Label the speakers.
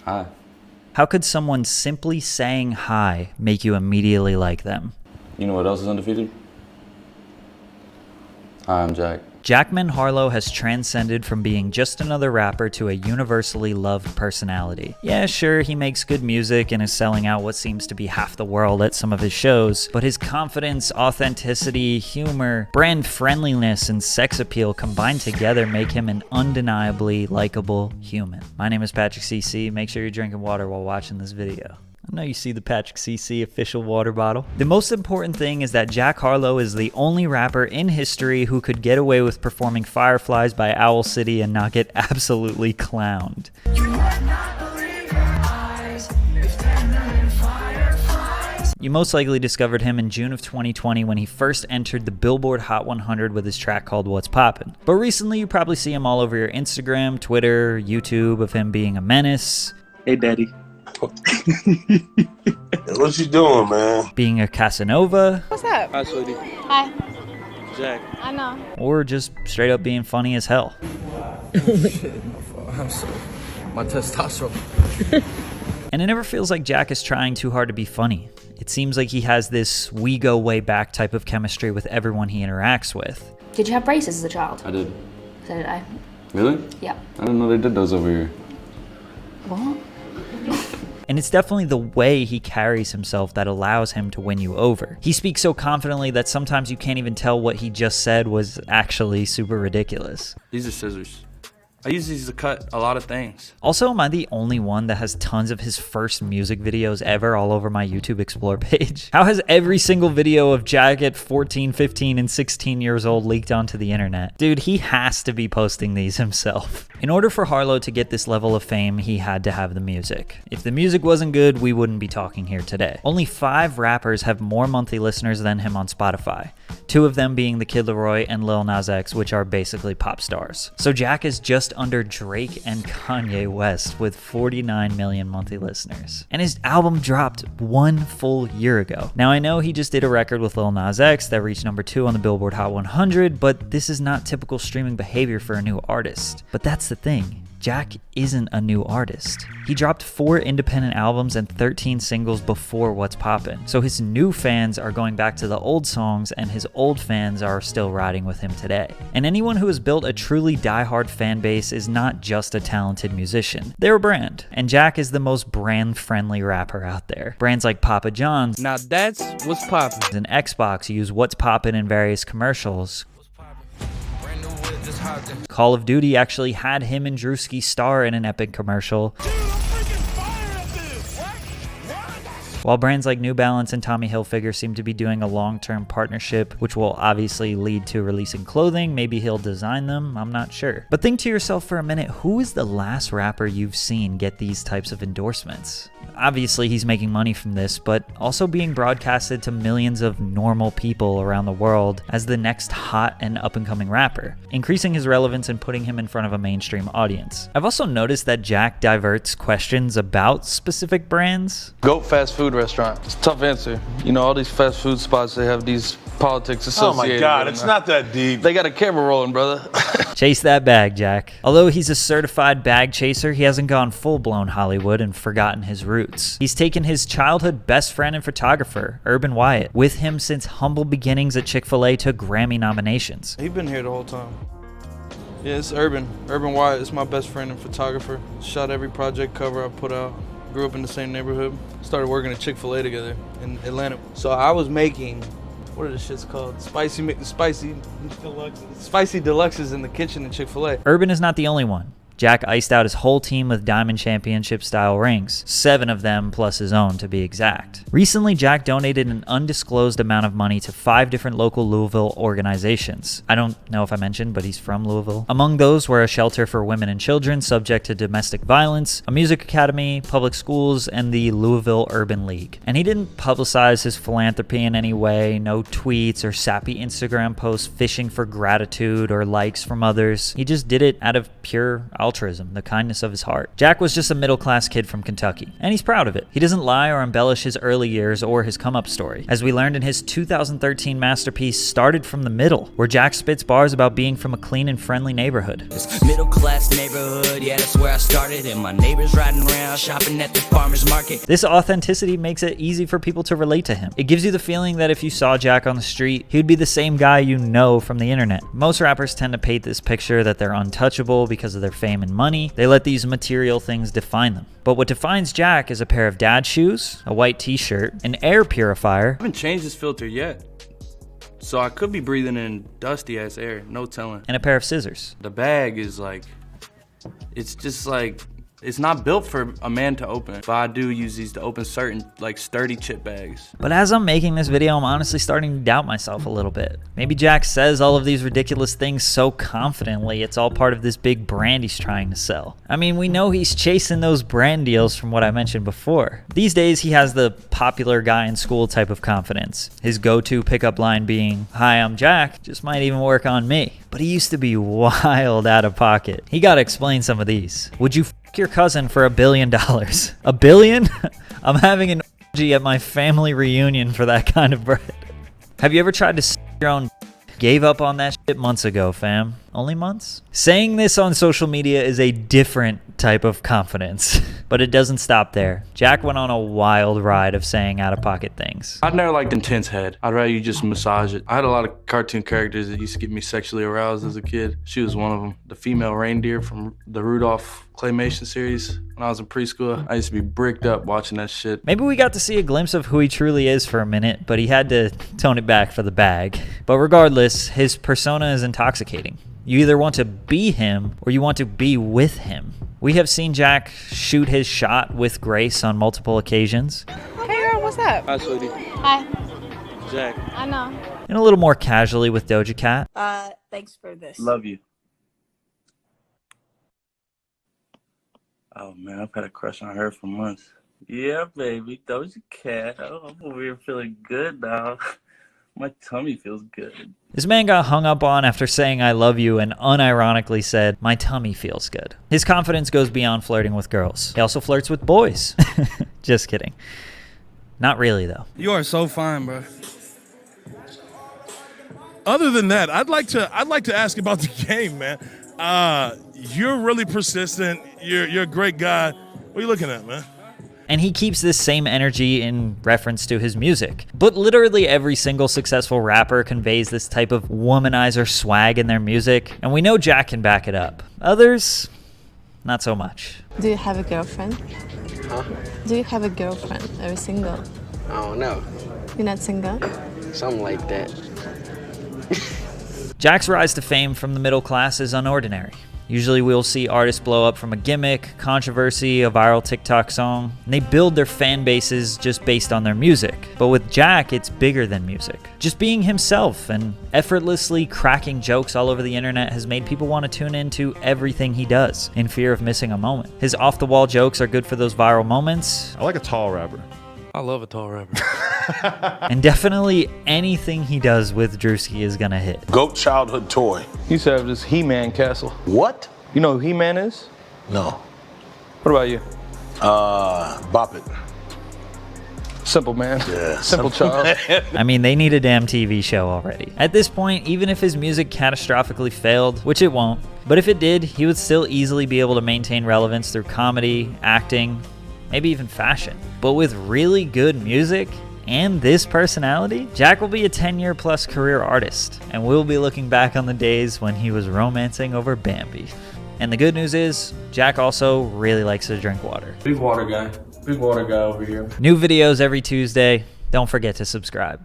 Speaker 1: Hi.
Speaker 2: How could someone simply saying hi make you immediately like them?
Speaker 1: You know what else is undefeated? Hi, I'm Jack.
Speaker 2: Jackman Harlow has transcended from being just another rapper to a universally loved personality. Yeah, sure, he makes good music and is selling out what seems to be half the world at some of his shows, but his confidence, authenticity, humor, brand friendliness, and sex appeal combined together make him an undeniably likable human. My name is Patrick CC. Make sure you're drinking water while watching this video. I know you see the Patrick CC official water bottle. The most important thing is that Jack Harlow is the only rapper in history who could get away with performing Fireflies by Owl City and not get absolutely clowned. You most likely discovered him in June of 2020 when he first entered the Billboard Hot 100 with his track called What's Poppin'. But recently you probably see him all over your Instagram, Twitter, YouTube of him being a menace.
Speaker 3: Hey, Daddy.
Speaker 4: What you doing, man?
Speaker 2: Being a Casanova.
Speaker 5: What's up?
Speaker 3: Hi, sweetie.
Speaker 5: Hi.
Speaker 3: Jack.
Speaker 5: I know.
Speaker 2: Or just straight up being funny as hell.
Speaker 6: I'm sorry. My testosterone.
Speaker 2: And it never feels like Jack is trying too hard to be funny. It seems like he has this we go way back type of chemistry with everyone he interacts with.
Speaker 7: Did you have braces as a child?
Speaker 1: I did.
Speaker 7: So did I.
Speaker 1: Really?
Speaker 7: Yeah.
Speaker 1: I didn't know they did those over here.
Speaker 7: What?
Speaker 2: And it's definitely the way he carries himself that allows him to win you over. He speaks so confidently that sometimes you can't even tell what he just said was actually super ridiculous.
Speaker 3: These are scissors. I use these to cut a lot of things.
Speaker 2: Also, am I the only one that has tons of his first music videos ever all over my YouTube Explore page? How has every single video of Jack at 14, 15, and 16 years old leaked onto the internet? Dude, he has to be posting these himself. In order for Harlow to get this level of fame, he had to have the music. If the music wasn't good, we wouldn't be talking here today. Only 5 rappers have more monthly listeners than him on Spotify. 2 of them being the Kid Laroi and Lil Nas X, which are basically pop stars. So Jack is just under Drake and Kanye West with 49 million monthly listeners. And his album dropped 1 full year ago. Now I know he just did a record with Lil Nas X that reached number 2 on the Billboard Hot 100, but this is not typical streaming behavior for a new artist. But that's the thing. Jack isn't a new artist. He dropped 4 independent albums and 13 singles before What's Poppin'. So his new fans are going back to the old songs and his old fans are still riding with him today. And anyone who has built a truly diehard fan base is not just a talented musician. They're a brand. And Jack is the most brand-friendly rapper out there. Brands like Papa John's
Speaker 3: Now that's what's poppin'.
Speaker 2: and Xbox use What's Poppin' in various commercials. Call of Duty actually had him and Drewski star in an epic commercial. While brands like New Balance and Tommy Hilfiger seem to be doing a long-term partnership, which will obviously lead to releasing clothing, maybe he'll design them, I'm not sure. But think to yourself for a minute, who is the last rapper you've seen get these types of endorsements? Obviously he's making money from this, but also being broadcasted to millions of normal people around the world as the next hot and up-and-coming rapper, increasing his relevance and putting him in front of a mainstream audience. I've also noticed that Jack diverts questions about specific brands.
Speaker 8: Goat fast food restaurant. It's a tough answer. You know, all these fast food spots, they have these politics associated.
Speaker 4: Oh my God,
Speaker 8: with
Speaker 4: it's
Speaker 8: them.
Speaker 4: not that deep.
Speaker 8: They got a camera rolling, brother.
Speaker 2: Chase that bag, Jack. Although he's a certified bag chaser, he hasn't gone full-blown Hollywood and forgotten his roots. He's taken his childhood best friend and photographer, Urban Wyatt, with him since humble beginnings at Chick-fil-A to Grammy nominations.
Speaker 8: He been here the whole time. Yeah, it's Urban. Urban Wyatt is my best friend and photographer. Shot every project cover I put out. Grew up in the same neighborhood. Started working at Chick-fil-A together in Atlanta. So I was making, what are the shits called? Spicy deluxes in the kitchen at Chick-fil-A.
Speaker 2: Urban is not the only one. Jack iced out his whole team with Diamond Championship style rings, 7 of them plus his own to be exact. Recently, Jack donated an undisclosed amount of money to 5 different local Louisville organizations. I don't know if I mentioned, but he's from Louisville. Among those were a shelter for women and children subject to domestic violence, a music academy, public schools, and the Louisville Urban League. And he didn't publicize his philanthropy in any way, no tweets or sappy Instagram posts fishing for gratitude or likes from others. He just did it out of pure altruism, the kindness of his heart. Jack was just a middle-class kid from Kentucky, and he's proud of it. He doesn't lie or embellish his early years or his come-up story. As we learned in his 2013 masterpiece, Started from the Middle, where Jack spits bars about being from a clean and friendly neighborhood.
Speaker 5: Middle-class neighborhood, yeah, that's where I started, and my neighbors riding around shopping at the farmer's market.
Speaker 2: This authenticity makes it easy for people to relate to him. It gives you the feeling that if you saw Jack on the street, he would be the same guy you know from the internet. Most rappers tend to paint this picture that they're untouchable because of their fame and money. They let these material things define them. But what defines Jack is a pair of dad shoes, a white t-shirt, an air purifier.
Speaker 3: I haven't changed this filter yet, so I could be breathing in dusty ass air, no telling.
Speaker 2: And a pair of scissors.
Speaker 3: The bag is like, it's just like, it's not built for a man to open, but I do use these to open certain like sturdy chip bags.
Speaker 2: But as I'm making this video, I'm honestly starting to doubt myself a little bit. Maybe Jack says all of these ridiculous things so confidently it's all part of this big brand he's trying to sell. I mean, we know he's chasing those brand deals from what I mentioned before. These days, he has the popular guy in school type of confidence. His go-to pickup line being, "Hi, I'm Jack," just might even work on me. But he used to be wild out of pocket. He gotta explain some of these. Would you your cousin for $1 billion? $1 billion? I'm having an orgy at my family reunion for that kind of bread. Have you ever tried to s your own? Gave up on that shit months ago, fam. Only months? Saying this on social media is a different type of confidence, but it doesn't stop there. Jack went on a wild ride of saying out-of-pocket things.
Speaker 3: I'd never liked intense head. I'd rather you just massage it. I had a lot of cartoon characters that used to get me sexually aroused as a kid. She was one of them. The female reindeer from the Rudolph claymation series. When I was in preschool, I used to be bricked up watching that shit.
Speaker 2: Maybe we got to see a glimpse of who he truly is for a minute, but he had to tone it back for the bag. But regardless, his persona is intoxicating. You either want to be him or you want to be with him. We have seen Jack shoot his shot with grace on multiple occasions.
Speaker 9: Hey girl, what's up?
Speaker 8: Hi, sweetie.
Speaker 9: Hi.
Speaker 8: Jack.
Speaker 9: I know.
Speaker 2: And a little more casually with Doja Cat.
Speaker 9: Thanks for this.
Speaker 3: Love you. Oh man, I've had a crush on her for months. Yeah, baby, Doja Cat. Oh, I'm over here feeling good now. My tummy feels good.
Speaker 2: This man got hung up on after saying "I love you" and unironically said, "My tummy feels good." His confidence goes beyond flirting with girls. He also flirts with boys. Just kidding. Not really, though.
Speaker 8: You are so fine, bro.
Speaker 10: Other than that, I'd like to ask about the game, man. You're really persistent. You're a great guy. What are you looking at, man?
Speaker 2: And he keeps this same energy in reference to his music. But literally every single successful rapper conveys this type of womanizer swag in their music, and we know Jack can back it up. Others, not so much.
Speaker 9: Do you have a girlfriend?
Speaker 6: Huh?
Speaker 9: Do you have a girlfriend? Are you single?
Speaker 6: I don't know.
Speaker 9: You're not single?
Speaker 6: Something like that.
Speaker 2: Jack's rise to fame from the middle class is unordinary. Usually we'll see artists blow up from a gimmick, controversy, a viral TikTok song, and they build their fan bases just based on their music. But with Jack, it's bigger than music. Just being himself and effortlessly cracking jokes all over the internet has made people want to tune into everything he does in fear of missing a moment. His off-the-wall jokes are good for those viral moments.
Speaker 11: I like a tall rapper.
Speaker 8: I love a tall rapper.
Speaker 2: And definitely anything he does with Drewski is gonna hit.
Speaker 4: GOAT childhood toy.
Speaker 8: He used to have this He-Man castle.
Speaker 4: What?
Speaker 8: You know who He-Man is?
Speaker 4: No.
Speaker 8: What about you?
Speaker 4: Bop it.
Speaker 8: Simple man.
Speaker 4: Yeah.
Speaker 8: Simple child.
Speaker 2: I mean, they need a damn TV show already. At this point, even if his music catastrophically failed, which it won't, but if it did, he would still easily be able to maintain relevance through comedy, acting, maybe even fashion. But with really good music and this personality, Jack will be a 10-year plus career artist, and we'll be looking back on the days when he was romancing over Bambi. And the good news is, Jack also really likes to drink water.
Speaker 3: Big water guy. Big water guy over here.
Speaker 2: New videos every Tuesday. Don't forget to subscribe.